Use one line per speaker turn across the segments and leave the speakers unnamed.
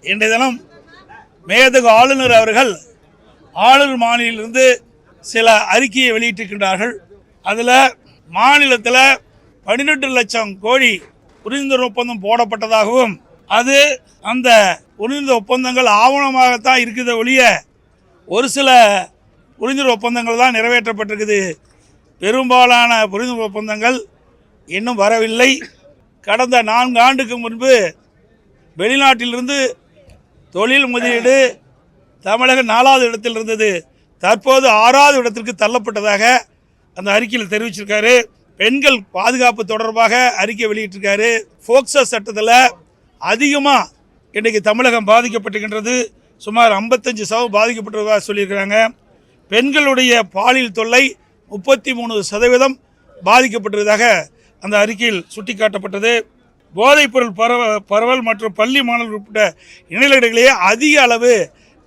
இன்றைய தினம் மேதகு ஆளுநர் அவர்கள் ஆளுநர் மாநிலிருந்து சில அறிக்கையை வெளியிட்டிருக்கின்றார்கள். அதில் மாநிலத்தில் 12 லட்சம் கோடி புரிந்துணர்வு ஒப்பந்தம் போடப்பட்டதாகவும் அது அந்த புரிந்துணர்வு ஒப்பந்தங்கள் ஆவணமாகத்தான் இருக்குது ஒழிய ஒரு சில புரிந்துணர்வு ஒப்பந்தங்கள் தான் நிறைவேற்றப்பட்டிருக்குது. பெரும்பாலான புரிந்துணர்வு ஒப்பந்தங்கள் இன்னும் வரவில்லை. கடந்த 4 ஆண்டுக்கு முன்பு வெளிநாட்டிலிருந்து தொழில் முதலீடு தமிழக 4வது இடத்தில் இருந்தது. தற்போது 6வது இடத்திற்கு தள்ளப்பட்டதாக அந்த அறிக்கையில் தெரிவிச்சிருக்காரு. பெண்கள் பாதுகாப்பு தொடர்பாக அறிக்கை வெளியிட்டிருக்காரு. போக்சோ சட்டத்தில் அதிகமாக இன்றைக்கு தமிழகம் பாதிக்கப்பட்டிருக்கின்றது. சுமார் 55% பாதிக்கப்பட்டதாக சொல்லியிருக்கிறாங்க. பெண்களுடைய பாலியல் தொல்லை 33% பாதிக்கப்பட்டிருப்பதாக அந்த அறிக்கையில் சுட்டிக்காட்டப்பட்டது. போதைப்பொருள் பரவல் மற்றும் பள்ளி மாணவர்கள் உட்பட்ட இணையர்களிடையே அதிக அளவு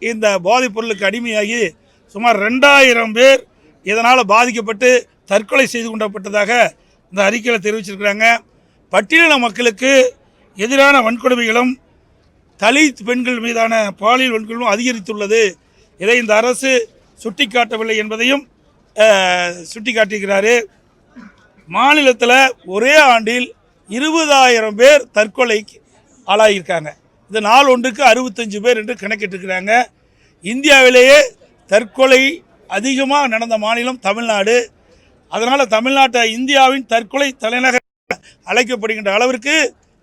இந்த போதைப்பொருளுக்கு அடிமையாகி சுமார் 2000 பேர் இதனால் பாதிக்கப்பட்டு தற்கொலை செய்து கொண்டப்பட்டதாக இந்த அறிக்கையில் தெரிவிச்சிருக்கிறாங்க. பட்டியலின மக்களுக்கு எதிரான வன்கொடுமைகளும் தலித் பெண்கள் மீதான பாலியல் வன்கொடுமையும் அதிகரித்துள்ளது. இதை இந்த அரசு சுட்டிக்காட்டவில்லை என்பதையும் சுட்டிக்காட்டியிருக்கிறாரு. மாநிலத்தில் ஒரே ஆண்டில் 20,000 பேர் தற்கொலைக்கு ஆளாகியிருக்காங்க. இது நாள் ஒன்றுக்கு 65 பேர் என்று கணக்கிட்டிருக்கிறாங்க. இந்தியாவிலேயே தற்கொலை அதிகமாக நடந்த மாநிலம் தமிழ்நாடு. அதனால் தமிழ்நாட்டை இந்தியாவின் தற்கொலை தலைநகர் அழைக்கப்படுகின்ற அளவிற்கு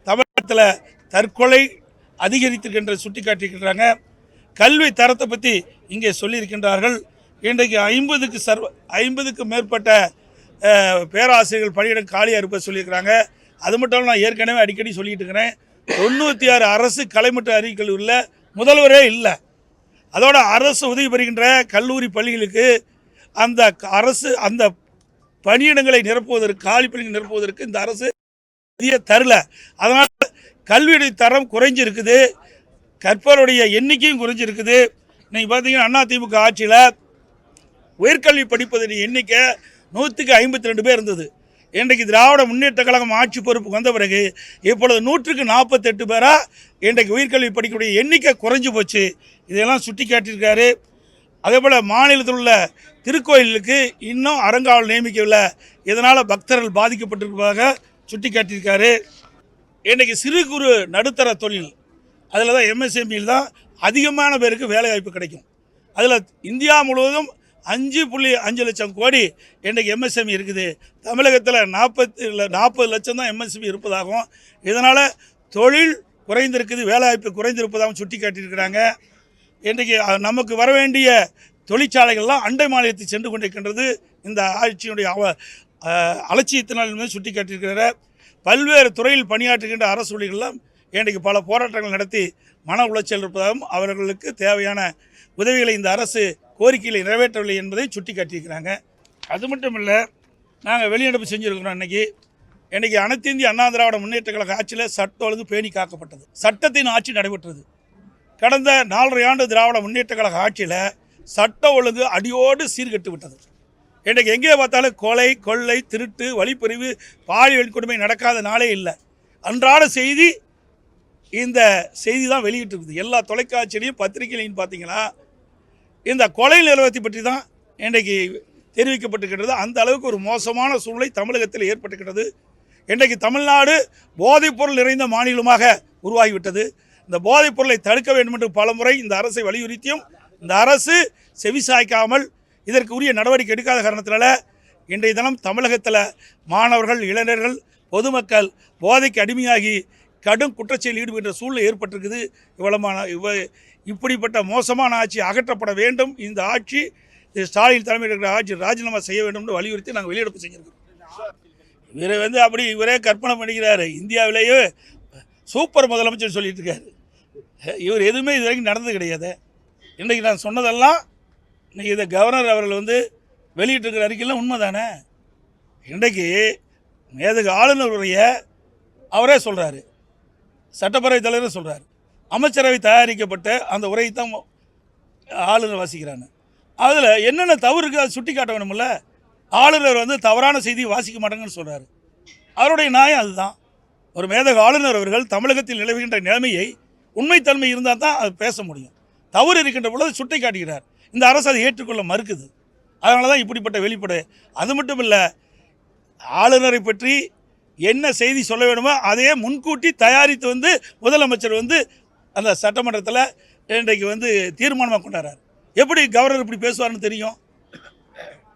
தமிழகத்தில் தற்கொலை அதிகரித்திருக்கின்ற சுட்டிக்காட்டியிருக்கிறாங்க. கல்வி தரத்தை பற்றி இங்கே சொல்லியிருக்கின்றார்கள். இன்றைக்கு 50க்கும் மேற்பட்ட பேராசிரியர்கள் பணியிடம் காலியாக இருப்ப சொல்லியிருக்கிறாங்க. அது மட்டும் நான் ஏற்கனவே அடிக்கடி சொல்லிட்டு இருக்கிறேன். 96 அரசு கலைமற்ற அறிவிக்கல்லூரில் முதல்வரே இல்லை. அதோட அரசு உதவி பெறுகின்ற கல்லூரி பள்ளிகளுக்கு அந்த அரசு அந்த பணியிடங்களை நிரப்புவதற்கு காலி பணிகளை நிரப்புவதற்கு இந்த அரசு தரல. அதனால் கல்வியுடைய தரம் குறைஞ்சிருக்குது, கற்பவருடைய எண்ணிக்கையும் குறைஞ்சிருக்குது. நீங்கள் பார்த்தீங்கன்னா அதிமுக ஆட்சியில் உயர்கல்வி படிப்பதன் எண்ணிக்கை 100க்கு 52 பேர் இருந்தது. இன்றைக்கு திராவிட முன்னேற்ற கழகம் ஆட்சி பொறுப்புக்கு வந்த பிறகு இப்பொழுது 100க்கு 48 பேராக இன்றைக்கு உயர்கல்வி படிக்கக்கூடிய எண்ணிக்கை குறைஞ்சி போச்சு. இதெல்லாம் சுட்டி காட்டியிருக்காரு. அதே போல் மாநிலத்தில் உள்ள திருக்கோயிலுக்கு இன்னும் அறங்காவல் நியமிக்கவில்லை. இதனால் பக்தர்கள் பாதிக்கப்பட்டிருப்பதாக சுட்டி காட்டியிருக்காரு. இன்றைக்கு சிறு குறு நடுத்தர தொழில் அதில் தான் எம்எஸ்எம்இயில் தான் அதிகமான பேருக்கு வேலைவாய்ப்பு கிடைக்கும். அதில் இந்தியா முழுவதும் 5.5 லட்சம் கோடி இன்றைக்கு எம்எஸ்எம்இ இருக்குது. தமிழகத்தில் 40 லட்சம் தான் எம்எஸ்எம்இ இருப்பதாகவும் இதனால் தொழில் குறைந்திருக்குது, வேலைவாய்ப்பு குறைந்திருப்பதாகவும் சுட்டி காட்டியிருக்கிறாங்க. இன்றைக்கு நமக்கு வர வேண்டிய தொழிற்சாலைகள்லாம் அண்டை மாநிலத்தை சென்று கொண்டிருக்கின்றது. இந்த ஆட்சியினுடைய அலட்சியத்தினால் சுட்டி காட்டியிருக்கிறார். பல்வேறு துறையில் பணியாற்றுகின்ற அரசு ஊழியர்கள்லாம் இன்றைக்கு பல போராட்டங்கள் நடத்தி மன உளைச்சல் இருப்பதாகவும் அவர்களுக்கு தேவையான உதவிகளை இந்த அரசு கோரிக்கைகளை நிறைவேற்றவில்லை என்பதை சுட்டி காட்டியிருக்கிறாங்க. அது மட்டும் இல்லை, நாங்கள் வெளிநடப்பு செஞ்சுருக்கிறோம். இன்றைக்கி அனைத்து இந்திய அண்ணா திராவிட முன்னேற்ற கழக ஆட்சியில் சட்ட ஒழுங்கு பேணி காக்கப்பட்டது, சட்டத்தின் ஆட்சி நடைபெற்றது. கடந்த 4.5 ஆண்டு திராவிட முன்னேற்ற கழக ஆட்சியில் சட்ட ஒழுங்கு அடியோடு சீர்கெட்டு விட்டது. இன்றைக்கு எங்கே பார்த்தாலும் கொலை, கொள்ளை, திருட்டு, வழிப்பறிவு, பாலியல் கொடுமை நடக்காத நாளே இல்லை. அன்றாட செய்தி இந்த செய்தி தான் வெளியிட்டிருக்குது. எல்லா தொலைக்காட்சியிலையும் பத்திரிகையிலையும் பார்த்தீங்கன்னா இந்த கொலை நிலவரத்தை பற்றி தான் இன்றைக்கு தெரிவிக்கப்பட்டிருக்கிறது. அந்த அளவுக்கு ஒரு மோசமான சூழ்நிலை தமிழகத்தில் ஏற்பட்டிருக்கிறது. இன்றைக்கு தமிழ்நாடு போதைப்பொருள் நிறைந்த மாநிலமாக உருவாகிவிட்டது. இந்த போதைப்பொருளை தடுக்க வேண்டும் என்று பலமுறை இந்த அரசை வலியுறுத்தியும் இந்த அரசு செவிசாய்க்காமல் இதற்கு உரிய நடவடிக்கை எடுக்காத காரணத்தினால இன்றைய தினம் தமிழகத்தில் மாணவர்கள், இளைஞர்கள், பொதுமக்கள் போதைக்கு அடிமையாகி கடும் குற்றச்செயலில் ஈடுபடுகின்ற சூழ்நிலை ஏற்பட்டிருக்குது. இப்படிப்பட்ட மோசமான ஆட்சி அகற்றப்பட வேண்டும். இந்த ஆட்சி ஸ்டாலின் தலைமையில் இருக்கிற ஆட்சி ராஜினாமா செய்ய வேண்டும் என்று வலியுறுத்தி நாங்கள் வெளியெடுப்பு செஞ்சுருக்கோம். இவரே கற்பனை பண்ணிக்கிறாரு. இந்தியாவிலேயே சூப்பர் முதலமைச்சர் சொல்லிட்டு இருக்காரு. இவர் எதுவுமே இது வரைக்கும் நடந்தது கிடையாது. இன்றைக்கு நான் சொன்னதெல்லாம் இன்றைக்கி இதை கவர்னர் அவர்கள் வெளியிட்டிருக்கிற அறிக்கையெல்லாம் உண்மை தானே. இன்றைக்கு மேதகு ஆளுநருடைய அவரே சொல்கிறாரு, சட்டப்பேரவைத் தலைவரும் சொல்கிறார், அமைச்சரவை தயாரிக்கப்பட்ட அந்த உரையை தான் ஆளுநர் வாசிக்கிறாங்க. அதில் என்னென்ன தவறு இருக்குது அதை சுட்டி காட்ட வேணுமில்ல. ஆளுநர் தவறான செய்தியை வாசிக்க மாட்டாங்கன்னு சொல்கிறாரு. அவருடைய நியாயம் அதுதான். ஒரு மேதகு ஆளுநர் அவர்கள் தமிழகத்தில் நிலவுகின்ற நிலைமையை உண்மைத்தன்மை இருந்தால் தான் அது பேச முடியும். தவறு இருக்கின்ற பொழுது சுட்டி காட்டுகிறார். இந்த அரசு அதை ஏற்றுக்கொள்ள மறுக்குது. அதனால தான் இப்படிப்பட்ட வெளிப்படை. அது மட்டும் இல்லை, ஆளுநரை பற்றி என்ன செய்தி சொல்ல வேணுமோ அதையே முன்கூட்டி தயாரித்து வந்து முதலமைச்சர் வந்து அந்த சட்டமன்றத்தில் இன்றைக்கு வந்து தீர்மானமாக கொண்டாடுறார். எப்படி கவர்னர் இப்படி பேசுவார்னு தெரியும்.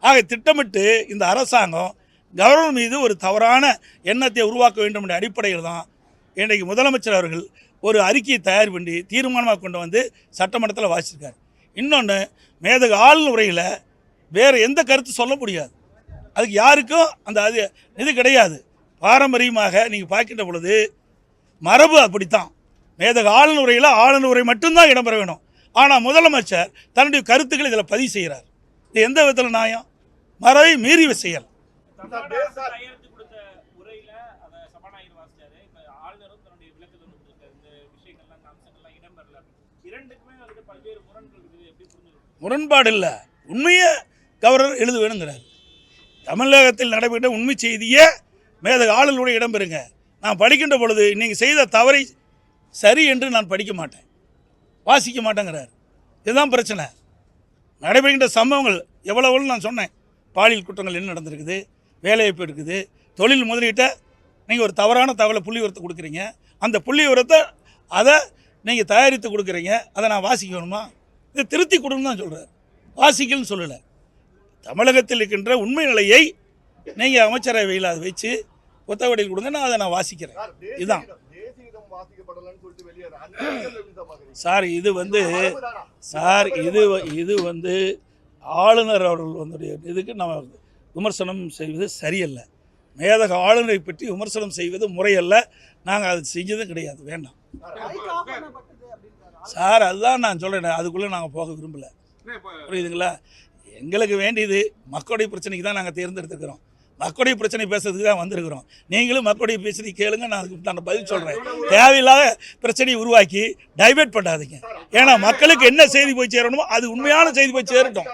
ஆக திட்டமிட்டு இந்த அரசாங்கம் கவர்னர் மீது ஒரு தவறான எண்ணத்தை உருவாக்க வேண்டும் என்ற அடிப்படையில் தான் இன்றைக்கு முதலமைச்சர் அவர்கள் ஒரு அறிக்கையை தயார் பண்ணி தீர்மானமாக கொண்டு வந்து சட்டமன்றத்தில் வாசிச்சிருக்கார். இன்னொன்று, மேதகு ஆளுநர் உரையில் வேறு எந்த கருத்து சொல்ல முடியாது. அதுக்கு யாருக்கும் அந்த இது கிடையாது. பாரம்பரியமாக நீங்கள் பார்க்கின்ற பொழுது மரபு அப்படித்தான். மேதகு ஆளுநர் உரையில் ஆளுநர் உரை மட்டும்தான் இடம்பெற வேணும். ஆனால் முதலமைச்சர் தன்னுடைய கருத்துக்களை இதில் பதிவு செய்கிறார். இது எந்த விதத்தில் நியாயம்? மரபை மீறி செயல். முரண்பாடு இல்லை, உண்மையை கவர்னர் எழுத வேணுங்கிறார். தமிழகத்தில் நடைபெற்ற உண்மை செய்தியே மேதகு ஆளுநருடைய இடம்பெறுங்க. நான் படிக்கின்ற பொழுது நீங்கள் செய்த தவறை சரி என்று நான் படிக்க மாட்டேன், வாசிக்க மாட்டேங்கிறார். இதுதான் பிரச்சனை. நடைபெறுகின்ற சம்பவங்கள் எவ்வளவு நான் சொன்னேன். பாலியல் குற்றங்கள் என்ன நடந்திருக்குது, வேலைவாய்ப்பு இருக்குது, தொழில் முதலீட்டை நீங்கள் ஒரு தவறான தகவலை புள்ளி விவரத்தை கொடுக்குறீங்க. அந்த புள்ளி விவரத்தை அதை நீங்கள் தயாரித்து கொடுக்குறீங்க. அதை நான் வாசிக்கணுமா? இதை திருத்தி கொடுன்னு தான் சொல்கிறார், வாசிக்கலன்னு சொல்லலை. தமிழகத்தில் இருக்கின்ற உண்மை நிலையை நீங்கள் அமைச்சரவையில் அதை வச்சு புத்தகவடியில் கொடுங்க, நான் அதை நான் வாசிக்கிறேன். இதுதான் சார். இது வந்து சார் இது வந்து ஆளுநர் அவர்கள் வந்து இதுக்கு நம்ம விமர்சனம் செய்வது சரியல்ல. மேதகு ஆளுநரை பற்றி விமர்சனம் செய்வது முறையல்ல. நாங்கள் அது செஞ்சதும் கிடையாது, வேண்டாம் சார். அதுதான் நான் சொல்கிறேன், அதுக்குள்ளே நாங்கள் போக விரும்பலை. புரியுதுங்களா? எங்களுக்கு வேண்டியது மக்களுடைய பிரச்சனைக்கு தான் நாங்கள் தேர்ந்தெடுத்துக்கிறோம். மக்களுடைய பிரச்சனை பேசுறதுக்கு தான் வந்திருக்கிறோம். நீங்களும் மக்களுடைய பிரச்சனை கேளுங்க, நான் பதில் சொல்கிறேன். தேவையில்லாத பிரச்சனையை உருவாக்கி டைவெர்ட் பண்ணாதீங்க. ஏன்னா மக்களுக்கு என்ன செய்தி போய் சேரணுமோ அது உண்மையான செய்தி போய் சேரட்டும்.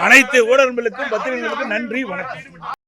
அனைத்து ஊடகங்களுக்கும் பத்திரிகைகளுக்கும் நன்றி, வணக்கம்.